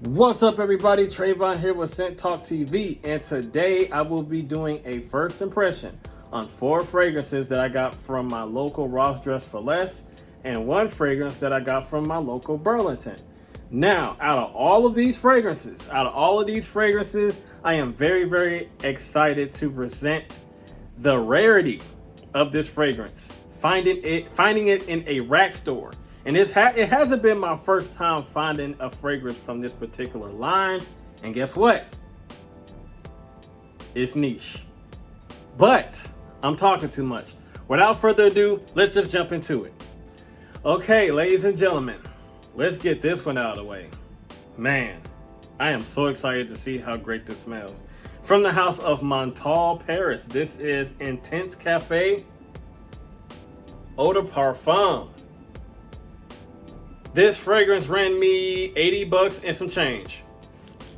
What's up, everybody? Trayvon here with Scent Talk TV, and today I will be doing a first impression on 4 fragrances that I got from my local Ross Dress for Less and 1 fragrance that I got from my local Burlington. Now, out of all of these fragrances, I am very excited to present the rarity of this fragrance. Finding it in a rack store. And it hasn't been my first time finding a fragrance from this particular line. And guess what? It's niche. But I'm talking too much. Without further ado, let's just jump into it. Okay, ladies and gentlemen, let's get this one out of the way. Man, I am so excited to see how great this smells. From the house of Montale, Paris, this is Intense Cafe Eau de Parfum. This fragrance ran me 80 bucks and some change.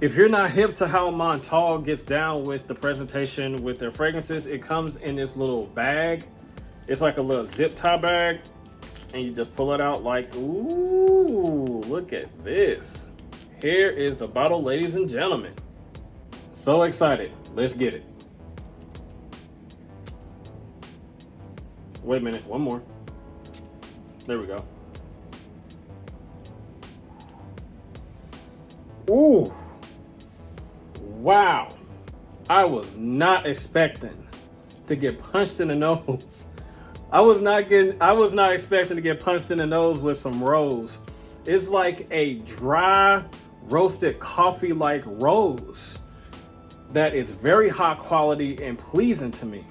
If you're not hip to how Montale gets down with the presentation with their fragrances, it comes in this little bag. It's like a little zip tie bag, and you just pull it out like, ooh, look at this. Here is the bottle, ladies and gentlemen. So excited. Let's get it. Wait a minute, one more. There we go. Ooh, wow. I was not expecting to get punched in the nose. I was not expecting to get punched in the nose with some rose. It's like a dry roasted coffee like rose that is very high quality and pleasing to me.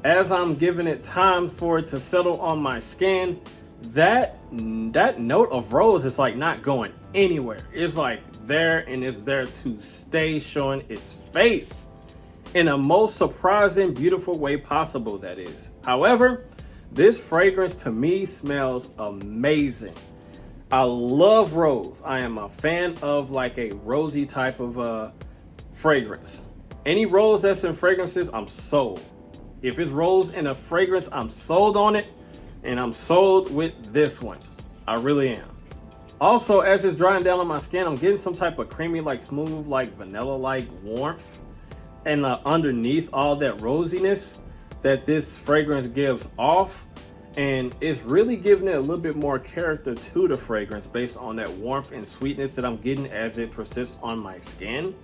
As I'm giving it time for it to settle on my skin, that note of rose is like not going anywhere. It's like there, and it's there to stay, showing its face in a most surprising, beautiful way possible, that is. However, this fragrance to me smells amazing. I love rose. I am a fan of like a rosy type of fragrance. Any rose that's in fragrances, I'm sold. If it's rose in a fragrance, I'm sold on it, and I'm sold with this one. I really am. Also, as it's drying down on my skin, I'm getting some type of creamy, like smooth, like vanilla-like warmth. And underneath all that rosiness that this fragrance gives off. And it's really giving it a little bit more character to the fragrance based on that warmth and sweetness that I'm getting as it persists on my skin.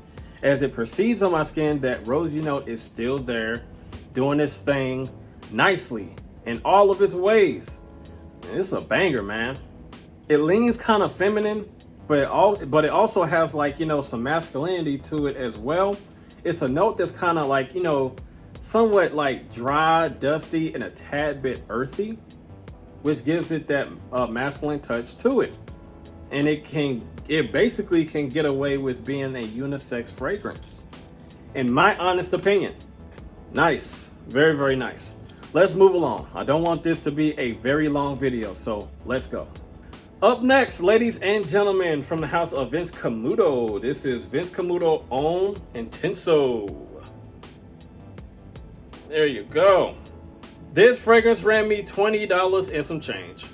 As it proceeds on my skin, that rosy note is still there, doing its thing nicely in all of its ways. And it's a banger, man. It leans kind of feminine, but it also has, like, you know, some masculinity to it as well. It's a note that's kind of like, you know, somewhat like dry, dusty, and a tad bit earthy, which gives it that masculine touch to it. And it basically can get away with being a unisex fragrance, in my honest opinion. Nice, very nice. Let's move along. I don't want this to be a very long video, so let's go. Up next, ladies and gentlemen, from the house of Vince Camuto, this is Vince Camuto Intenso. There you go. This fragrance ran me $20 and some change.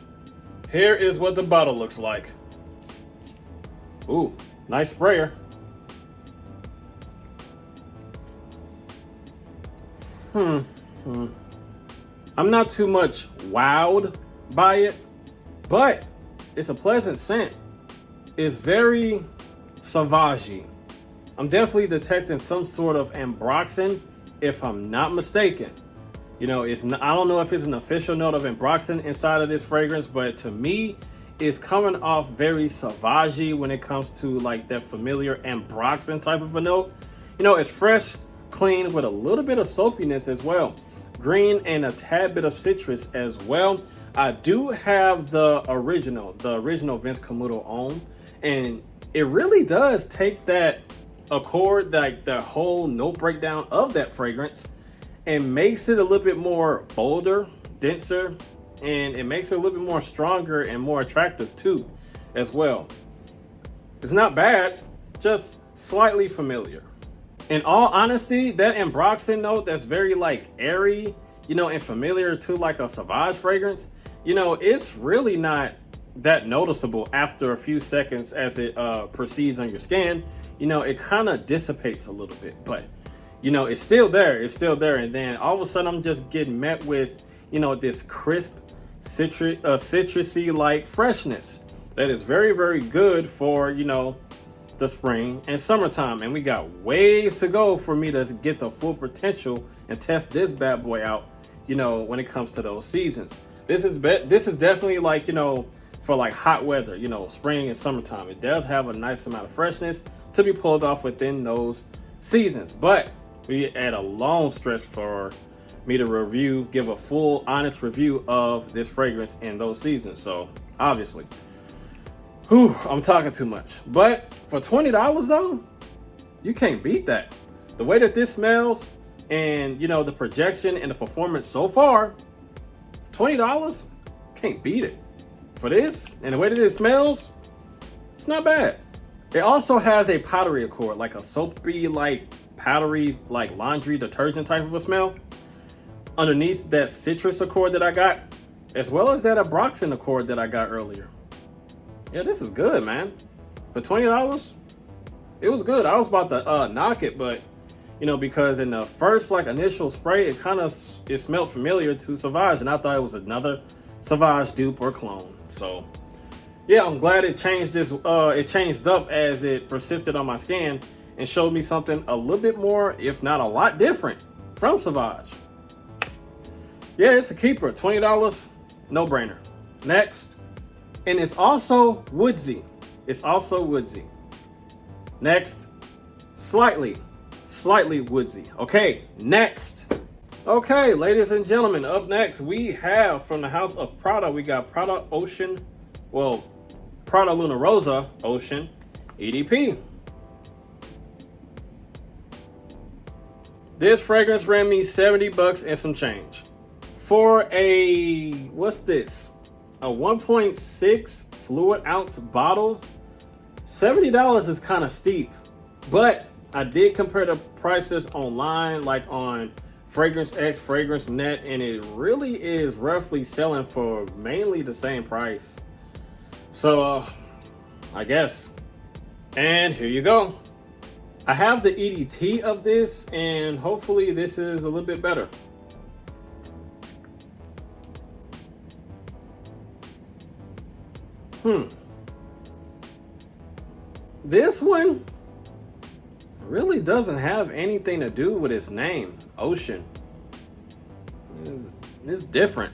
Here is what the bottle looks like. Ooh, nice sprayer. I'm not too much wowed by it, but it's a pleasant scent. It's very sauvage. I'm definitely detecting some sort of ambroxan, if I'm not mistaken. You know, I don't know if it's an official note of ambroxan inside of this fragrance, but to me, it's coming off very sauvage when it comes to like that familiar ambroxan type of a note. You know, it's fresh, clean, with a little bit of soapiness as well. Green and a tad bit of citrus as well. I do have the original Vince Camuto Homme, and it really does take that accord, like the whole note breakdown of that fragrance, and makes it a little bit more bolder, denser, and it makes it a little bit more stronger and more attractive too, as well. It's not bad, just slightly familiar. In all honesty, that ambroxan note that's very like airy, you know, and familiar to like a Sauvage fragrance, you know, it's really not that noticeable after a few seconds as it proceeds on your skin. You know, it kind of dissipates a little bit, but you know, it's still there. It's still there. And then all of a sudden I'm just getting met with, you know, this crisp citrusy like freshness that is very, very good for, you know, the spring and summertime. And we got ways to go for me to get the full potential and test this bad boy out, you know, when it comes to those seasons. This is definitely like, you know, for like hot weather, you know, spring and summertime. It does have a nice amount of freshness to be pulled off within those seasons. But we at a long stretch for me to give a full honest review of this fragrance in those seasons. So obviously, I'm talking too much. But for $20 though, you can't beat that. The way that this smells and, you know, the projection and the performance so far, $20, can't beat it. For this and the way that it smells, it's not bad. It also has a powdery accord, like a soapy, like powdery, like laundry detergent type of a smell underneath that citrus accord that I got, as well as that Abroxin accord that I got earlier. Yeah, this is good, man. For $20, it was good. I was about to knock it, but you know, because in the first like initial spray, it smelled familiar to Sauvage, and I thought it was another Sauvage dupe or clone. So yeah, I'm glad it changed it changed up as it persisted on my skin and showed me something a little bit more, if not a lot different from Sauvage. Yeah, it's a keeper. $20, no brainer. Next. And it's also woodsy. It's also woodsy. Next. Slightly woodsy. Okay, next. Okay, ladies and gentlemen, up next we have from the house of Prada, we got Prada Luna Rossa Ocean EDP. This fragrance ran me $70 and some change. For a, what's this? A 1.6 fluid ounce bottle, $70 is kind of steep. But I did compare the prices online, like on Fragrance X, Fragrance Net, and it really is roughly selling for mainly the same price. So I guess. And here you go. I have the EDT of this, and hopefully this is a little bit better. This one really doesn't have anything to do with its name, Ocean. It's different.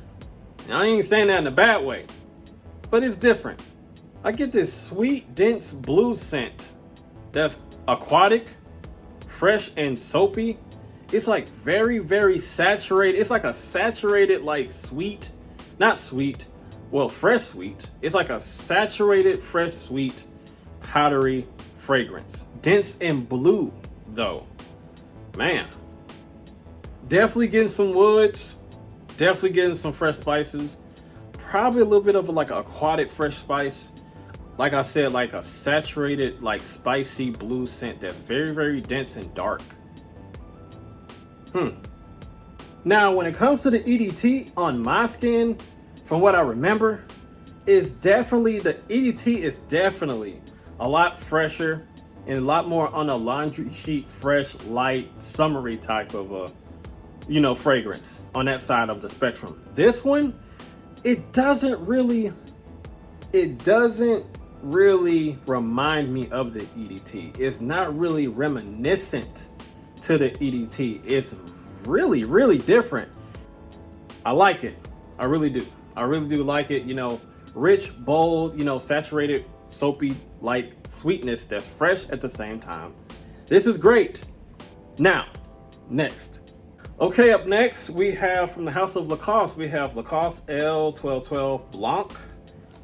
I ain't saying that in a bad way, but it's different. I get this sweet, dense blue scent that's aquatic, fresh, and soapy. It's like very, very saturated. It's like a saturated, like sweet, not sweet, well, fresh sweet. It's like a saturated, fresh, sweet, powdery fragrance. Dense and blue, though. Man. Definitely getting some woods. Definitely getting some fresh spices. Probably a little bit of like aquatic fresh spice. Like I said, like a saturated, like spicy blue scent that's very, very dense and dark. Now, when it comes to the EDT on my skin, from what I remember, the EDT is definitely a lot fresher and a lot more on a laundry sheet, fresh, light, summery type of fragrance on that side of the spectrum. This one, it doesn't really remind me of the EDT. It's not really reminiscent to the EDT. It's really, really different. I like it. I really do. I really do like it. Rich, bold, saturated, soapy, like sweetness that's fresh at the same time. This is great. Now, next. Okay, up next, we have from the house of Lacoste, we have Lacoste L1212 Blanc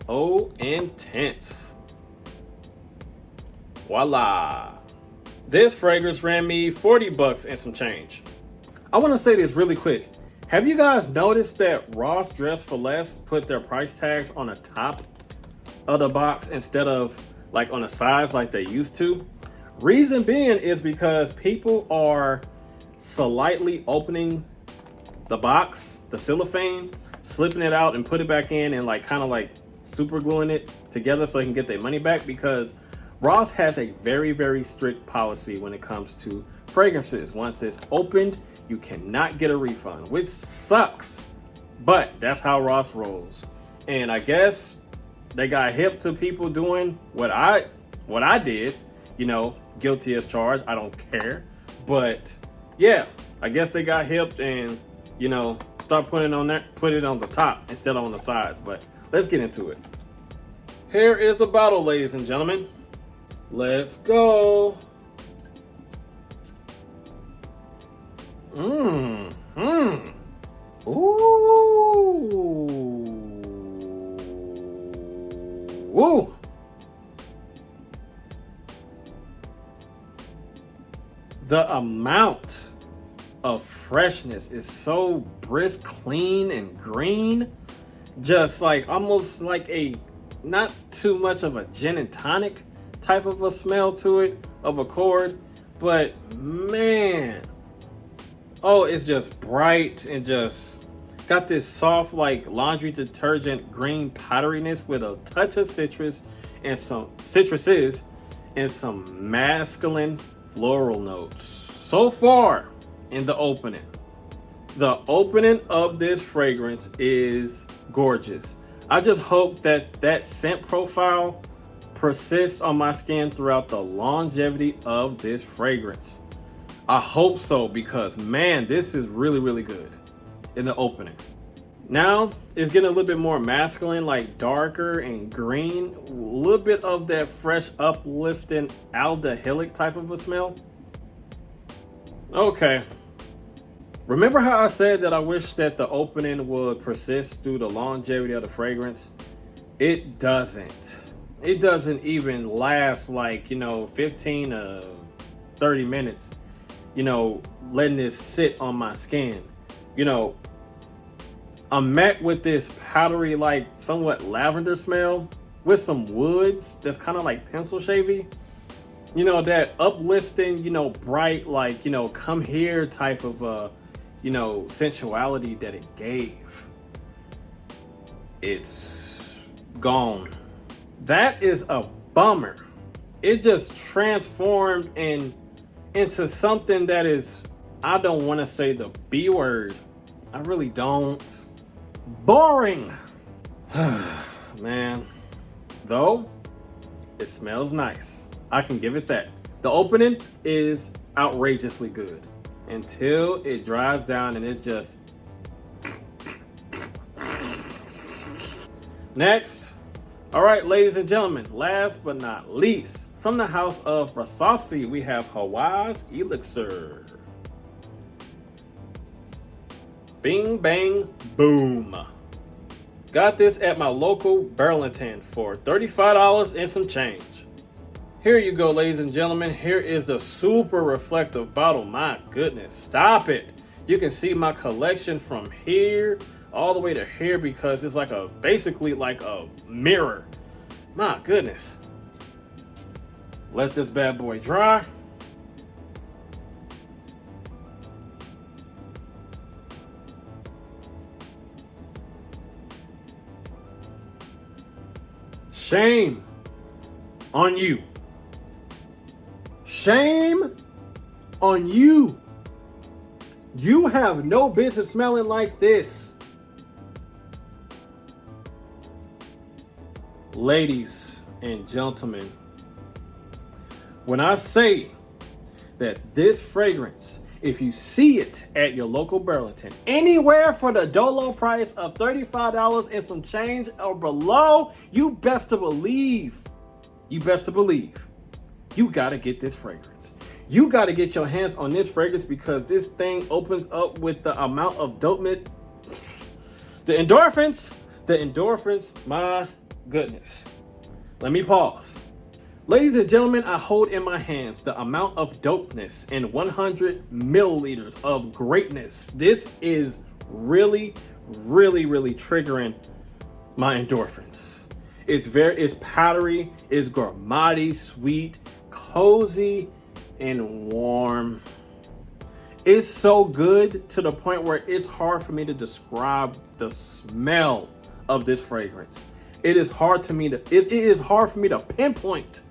Eau Intense. Voila. This fragrance ran me $40 and some change. I want to say this really quick. Have you guys noticed that Ross Dress for Less put their price tags on the top of the box instead of like on the sides like they used to? Reason being is because people are slightly opening the box, the cellophane, slipping it out and put it back in and like kind of like super gluing it together so they can get their money back, because Ross has a very, very strict policy when it comes to fragrances. Once it's opened, you cannot get a refund, which sucks. But that's how Ross rolls. And I guess they got hip to people doing what I did, you know, guilty as charged. I don't care. But yeah, I guess they got hip and, you know, start put it on the top instead of on the sides. But let's get into it. Here is the bottle, ladies and gentlemen. Let's go. Ooh. The amount of freshness is so brisk, clean, and green. Just like almost like a not too much of a gin and tonic type of a smell to it, of a chord. But man, oh, it's just bright and just got this soft like laundry detergent green powderiness with a touch of citrus and some citruses and some masculine floral notes. So far in the opening of this fragrance is gorgeous. I just hope that scent profile persists on my skin throughout the longevity of this fragrance. I hope so, because man, this is really, really good in the opening. Now it's getting a little bit more masculine, like darker and green, a little bit of that fresh, uplifting aldehydic type of a smell. Okay. Remember how I said that I wish that the opening would persist through the longevity of the fragrance? It doesn't. It doesn't even last like, 15 to 30 minutes, letting this sit on my skin. I'm met with this powdery, like somewhat lavender smell with some woods that's kind of like pencil shavy. That uplifting, bright, like, come here type of, sensuality that it gave. It's gone. That is a bummer. It just transformed into something that is, I don't want to say the B word. I really don't. Boring. Man. Though, it smells nice. I can give it that. The opening is outrageously good until it dries down and it's just. Next. All right, ladies and gentlemen, last but not least, from the house of Rasasi, we have Hawas Elixir. Bing, bang, boom. Got this at my local Burlington for $35 and some change. Here you go, ladies and gentlemen. Here is the super reflective bottle. My goodness, stop it. You can see my collection from here all the way to here because it's like basically like a mirror. My goodness. Let this bad boy dry. Shame on you. Shame on you. You have no business smelling like this. Ladies and gentlemen, when I say that this fragrance, if you see it at your local Burlington, anywhere for the dolo price of $35 and some change or below, you best to believe, you gotta get this fragrance. You gotta get your hands on this fragrance because this thing opens up with the amount of dopamine, the endorphins, my goodness. Let me pause. Ladies and gentlemen, I hold in my hands the amount of dopeness in 100 milliliters of greatness. This is really, really, really triggering my endorphins. It's powdery, it's gourmety, sweet, cozy, and warm. It's so good to the point where it's hard for me to describe the smell of this fragrance. It is hard to me to it is hard for me to pinpoint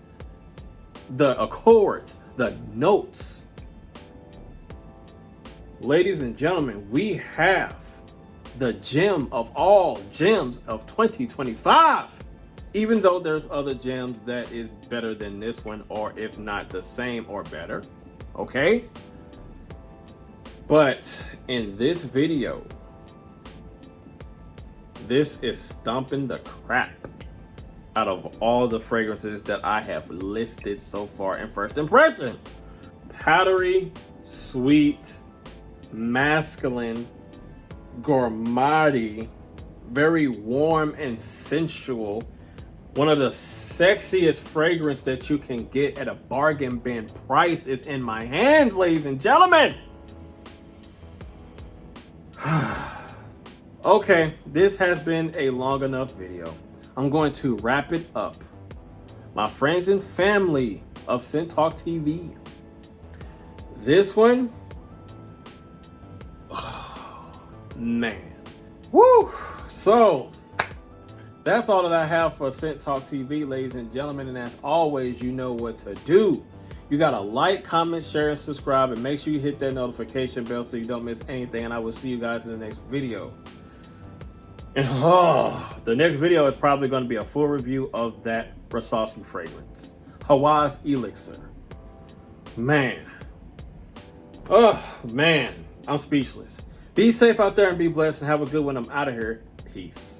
the accords, the notes. Ladies and gentlemen, we have the gem of all gems of 2025. Even though there's other gems that is better than this one, or if not the same or better. Okay? But in this video, this is stomping the crap out of all the fragrances that I have listed so far in first impression. Powdery, sweet, masculine, gourmand, very warm and sensual. One of the sexiest fragrance that you can get at a bargain bin price is in my hands, ladies and gentlemen. Okay, this has been a long enough video. I'm going to wrap it up. My friends and family of Scent Talk TV. This one, oh, man. Woo! So, that's all that I have for Scent Talk TV, ladies and gentlemen. And as always, you know what to do. You gotta like, comment, share, and subscribe, and make sure you hit that notification bell so you don't miss anything. And I will see you guys in the next video. And the next video is probably going to be a full review of that Rasasi fragrance, Hawas Elixir. Man, I'm speechless. Be safe out there and be blessed, and have a good one. I'm out of here. Peace.